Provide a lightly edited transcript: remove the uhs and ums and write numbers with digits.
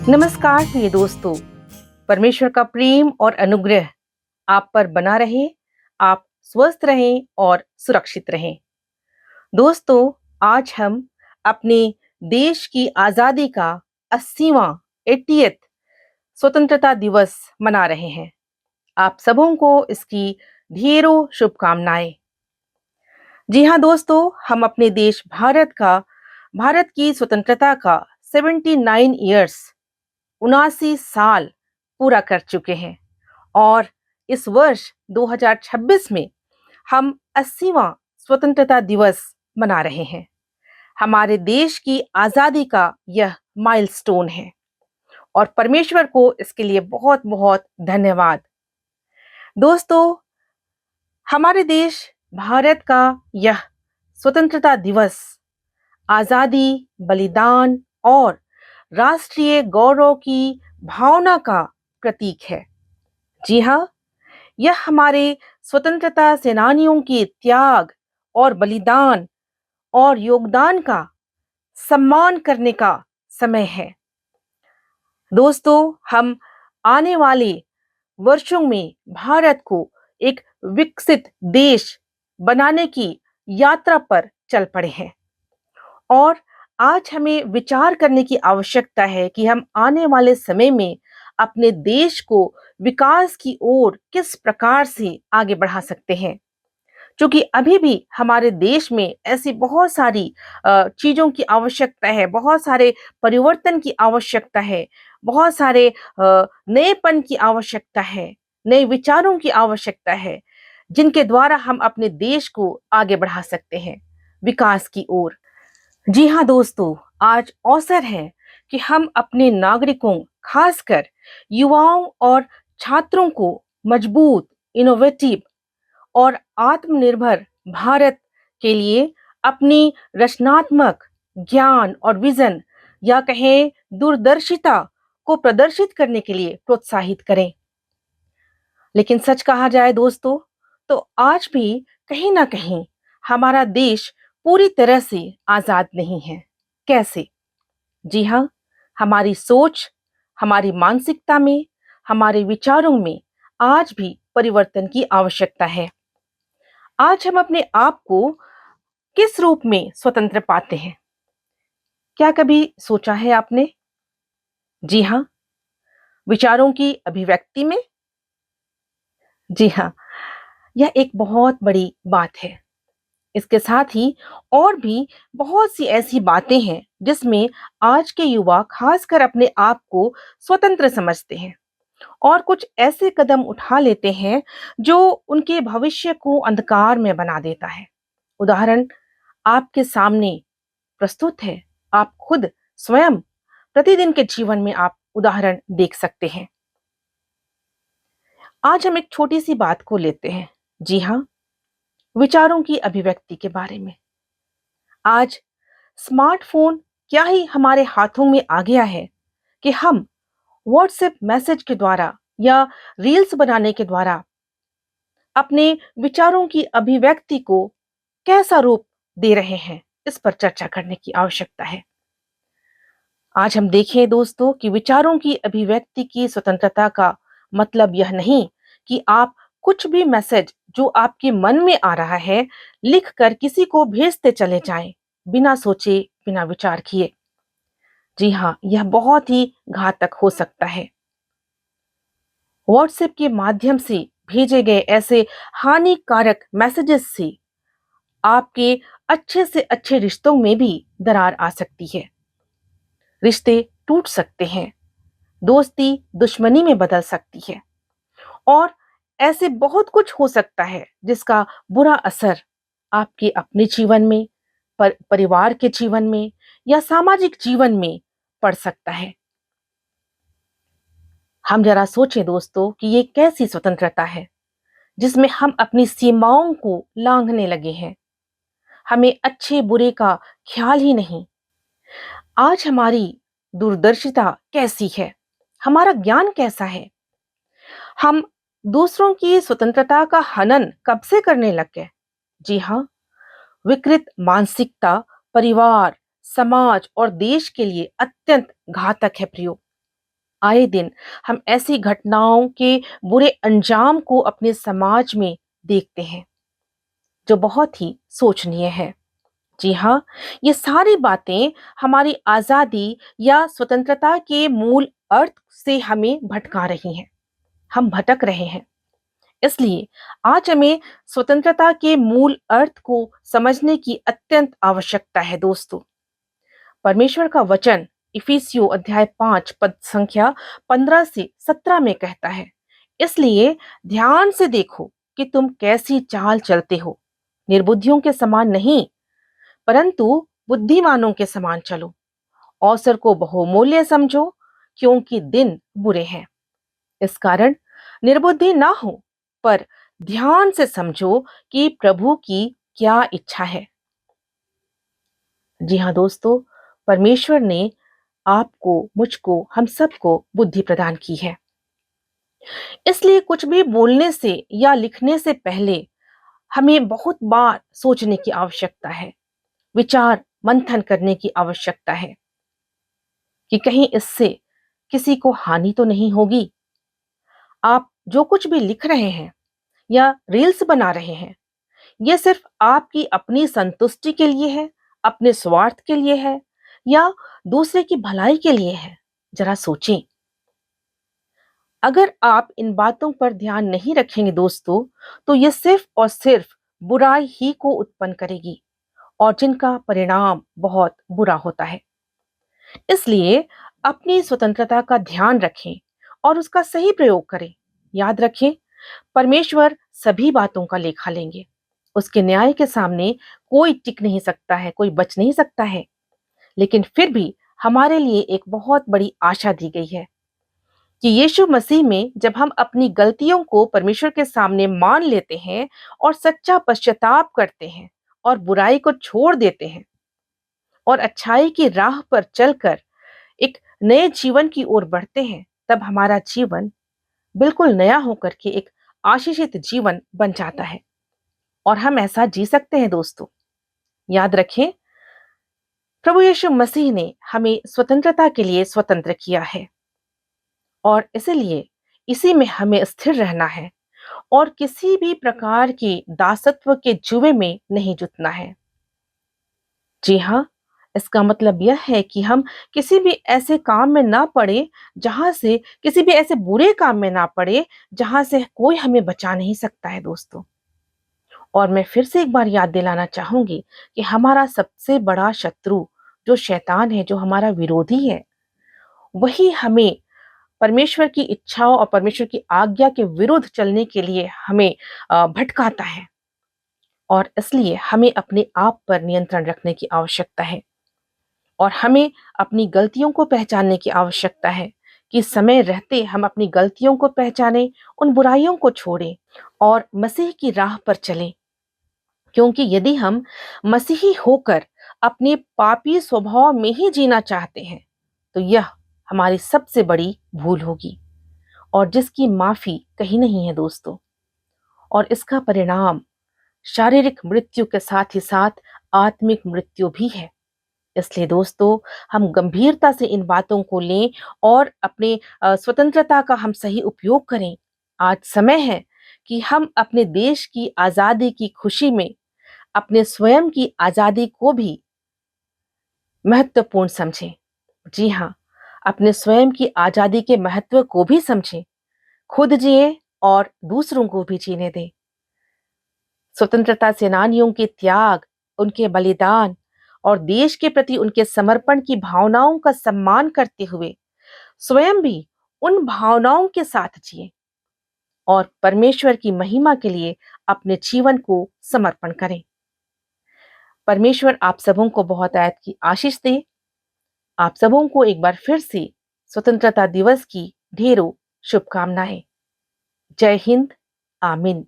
नमस्कार प्रिय दोस्तों। परमेश्वर का प्रेम और अनुग्रह आप पर बना रहे। आप स्वस्थ रहें और सुरक्षित रहें। दोस्तों, आज हम अपने देश की आज़ादी का 80वां 80th स्वतंत्रता दिवस मना रहे हैं। आप सबों को इसकी ढेरों शुभकामनाएं। जी हाँ दोस्तों, हम अपने देश भारत की स्वतंत्रता का 79 ईयर्स 79 साल पूरा कर चुके हैं और इस वर्ष 2026 में हम 80वां स्वतंत्रता दिवस मना रहे हैं। हमारे देश की आज़ादी का यह माइलस्टोन है और परमेश्वर को इसके लिए बहुत बहुत धन्यवाद। दोस्तों, हमारे देश भारत का यह स्वतंत्रता दिवस आज़ादी, बलिदान और राष्ट्रीय गौरव की भावना का प्रतीक है। जी हाँ, यह हमारे स्वतंत्रता सेनानियों के त्याग और बलिदान और योगदान का सम्मान करने का समय है। दोस्तों, हम आने वाले वर्षों में भारत को एक विकसित देश बनाने की यात्रा पर चल पड़े हैं और आज हमें विचार करने की आवश्यकता है कि हम आने वाले समय में अपने देश को विकास की ओर किस प्रकार से आगे बढ़ा सकते हैं। क्योंकि अभी भी हमारे देश में ऐसी बहुत सारी चीज़ों की आवश्यकता है, बहुत सारे परिवर्तन की आवश्यकता है, बहुत सारे नएपन की आवश्यकता है, नए विचारों की आवश्यकता है, जिनके द्वारा हम अपने देश को आगे बढ़ा सकते हैं विकास की ओर। जी हाँ दोस्तों, आज अवसर है कि हम अपने नागरिकों, खासकर युवाओं और छात्रों को मजबूत, इनोवेटिव और आत्मनिर्भर भारत के लिए अपनी रचनात्मक ज्ञान और विजन या कहें दूरदर्शिता को प्रदर्शित करने के लिए प्रोत्साहित करें। लेकिन सच कहा जाए दोस्तों, तो आज भी कहीं ना कहीं हमारा देश पूरी तरह से आजाद नहीं है। कैसे? जी हाँ, हमारी सोच, हमारी मानसिकता में, हमारे विचारों में आज भी परिवर्तन की आवश्यकता है। आज हम अपने आप को किस रूप में स्वतंत्र पाते हैं? क्या कभी सोचा है आपने? जी हाँ, विचारों की अभिव्यक्ति में। जी हाँ, यह एक बहुत बड़ी बात है। इसके साथ ही और भी बहुत सी ऐसी बातें हैं जिसमें आज के युवा खासकर अपने आप को स्वतंत्र समझते हैं और कुछ ऐसे कदम उठा लेते हैं जो उनके भविष्य को अंधकार में बना देता है। उदाहरण आपके सामने प्रस्तुत है। आप खुद स्वयं प्रतिदिन के जीवन में आप उदाहरण देख सकते हैं। आज हम एक छोटी सी बात को लेते हैं। जी हाँ, विचारों की अभिव्यक्ति के बारे में। आज स्मार्टफोन क्या ही हमारे हाथों में आ गया है कि हम व्हाट्सएप मैसेज के द्वारा या रील्स बनाने के द्वारा अपने विचारों की अभिव्यक्ति को कैसा रूप दे रहे हैं, इस पर चर्चा करने की आवश्यकता है। आज हम देखें दोस्तों कि विचारों की अभिव्यक्ति की स्वतंत्रता का मतलब यह नहीं कि आप कुछ भी मैसेज जो आपके मन में आ रहा है लिख कर किसी को भेजते चले जाएं बिना सोचे, बिना विचार किए। जी हाँ, यह बहुत ही घातक हो सकता है। व्हाट्सएप के माध्यम से भेजे गए ऐसे हानिकारक मैसेजेस से आपके अच्छे से अच्छे रिश्तों में भी दरार आ सकती है। रिश्ते टूट सकते हैं, दोस्ती दुश्मनी में बदल सकती है और ऐसे बहुत कुछ हो सकता है जिसका बुरा असर आपके अपने जीवन में, परिवार के जीवन में या सामाजिक जीवन में पड़ सकता है। हम जरा सोचें दोस्तों कि ये कैसी स्वतंत्रता है जिसमें हम अपनी सीमाओं को लांघने लगे हैं। हमें अच्छे बुरे का ख्याल ही नहीं। आज हमारी दूरदर्शिता कैसी है, हमारा ज्ञान कैसा है। हम दूसरों की स्वतंत्रता का हनन कब से करने लग गए? जी हाँ, विकृत मानसिकता परिवार, समाज और देश के लिए अत्यंत घातक है प्रियो। आए दिन हम ऐसी घटनाओं के बुरे अंजाम को अपने समाज में देखते हैं, जो बहुत ही सोचनीय है। जी हाँ, ये सारी बातें हमारी आज़ादी या स्वतंत्रता के मूल अर्थ से हमें भटका रही हैं। हम भटक रहे हैं। इसलिए आज हमें स्वतंत्रता के मूल अर्थ को समझने की अत्यंत आवश्यकता है दोस्तों। परमेश्वर का वचन इफिसियों अध्याय 5 पद संख्या 15 से 17 में कहता है, इसलिए ध्यान से देखो कि तुम कैसी चाल चलते हो, निर्बुद्धियों के समान नहीं, परंतु बुद्धिमानों के समान चलो। अवसर को बहुमूल्य समझो, क्योंकि दिन बुरे हैं। इस कारण निर्बुद्धि ना हो, पर ध्यान से समझो कि प्रभु की क्या इच्छा है। जी हाँ दोस्तों, परमेश्वर ने आपको, मुझको, हम सबको बुद्धि प्रदान की है। इसलिए कुछ भी बोलने से या लिखने से पहले हमें बहुत बार सोचने की आवश्यकता है, विचार मंथन करने की आवश्यकता है कि कहीं इससे किसी को हानि तो नहीं होगी। आप जो कुछ भी लिख रहे हैं या रील्स बना रहे हैं, ये सिर्फ आपकी अपनी संतुष्टि के लिए है, अपने स्वार्थ के लिए है या दूसरे की भलाई के लिए है? जरा सोचें। अगर आप इन बातों पर ध्यान नहीं रखेंगे दोस्तों, तो ये सिर्फ और सिर्फ बुराई ही को उत्पन्न करेगी और जिनका परिणाम बहुत बुरा होता है। इसलिए अपनी स्वतंत्रता का ध्यान रखें और उसका सही प्रयोग करें। याद रखें, परमेश्वर सभी बातों का लेखा लेंगे। उसके न्याय के सामने कोई टिक नहीं सकता है, कोई बच नहीं सकता है। लेकिन फिर भी हमारे लिए एक बहुत बड़ी आशा दी गई है कि यीशु मसीह में जब हम अपनी गलतियों को परमेश्वर के सामने मान लेते हैं और सच्चा पश्चाताप करते हैं और बुराई को छोड़ देते हैं और अच्छाई की राह पर चलकर एक नए जीवन की ओर बढ़ते हैं, तब हमारा जीवन बिल्कुल नया होकर के एक आशीषित जीवन बन जाता है और हम ऐसा जी सकते हैं दोस्तों। याद रखें, प्रभु यीशु मसीह ने हमें स्वतंत्रता के लिए स्वतंत्र किया है और इसलिए इसी में हमें स्थिर रहना है और किसी भी प्रकार की दासत्व के जुए में नहीं जुटना है। जी हाँ, इसका मतलब यह है कि हम किसी भी ऐसे काम में ना पड़े जहां से किसी भी ऐसे बुरे काम में ना पड़े जहां से कोई हमें बचा नहीं सकता है दोस्तों। और मैं फिर से एक बार याद दिलाना चाहूंगी कि हमारा सबसे बड़ा शत्रु जो शैतान है, जो हमारा विरोधी है, वही हमें परमेश्वर की इच्छाओं और परमेश्वर की आज्ञा के विरुद्ध चलने के लिए हमें भटकाता है। और इसलिए हमें अपने आप पर नियंत्रण रखने की आवश्यकता है और हमें अपनी गलतियों को पहचानने की आवश्यकता है कि समय रहते हम अपनी गलतियों को पहचानें, उन बुराइयों को छोड़ें और मसीह की राह पर चलें। क्योंकि यदि हम मसीही होकर अपने पापी स्वभाव में ही जीना चाहते हैं, तो यह हमारी सबसे बड़ी भूल होगी और जिसकी माफी कहीं नहीं है दोस्तों। और इसका परिणाम शारीरिक मृत्यु के साथ ही साथ आत्मिक मृत्यु भी है। इसलिए दोस्तों, हम गंभीरता से इन बातों को लें और अपने स्वतंत्रता का हम सही उपयोग करें। आज समय है कि हम अपने देश की आजादी की खुशी में अपने स्वयं की आजादी को भी महत्वपूर्ण समझें। जी हाँ, अपने स्वयं की आजादी के महत्व को भी समझें, खुद जिए और दूसरों को भी जीने दें। स्वतंत्रता सेनानियों के त्याग, उनके बलिदान और देश के प्रति उनके समर्पण की भावनाओं का सम्मान करते हुए स्वयं भी उन भावनाओं के साथ जिए और परमेश्वर की महिमा के लिए अपने जीवन को समर्पण करें। परमेश्वर आप सबों को बहुत आयत की आशीष दे। आप सबों को एक बार फिर से स्वतंत्रता दिवस की ढेरों शुभकामनाएं। जय हिंद। आमीन।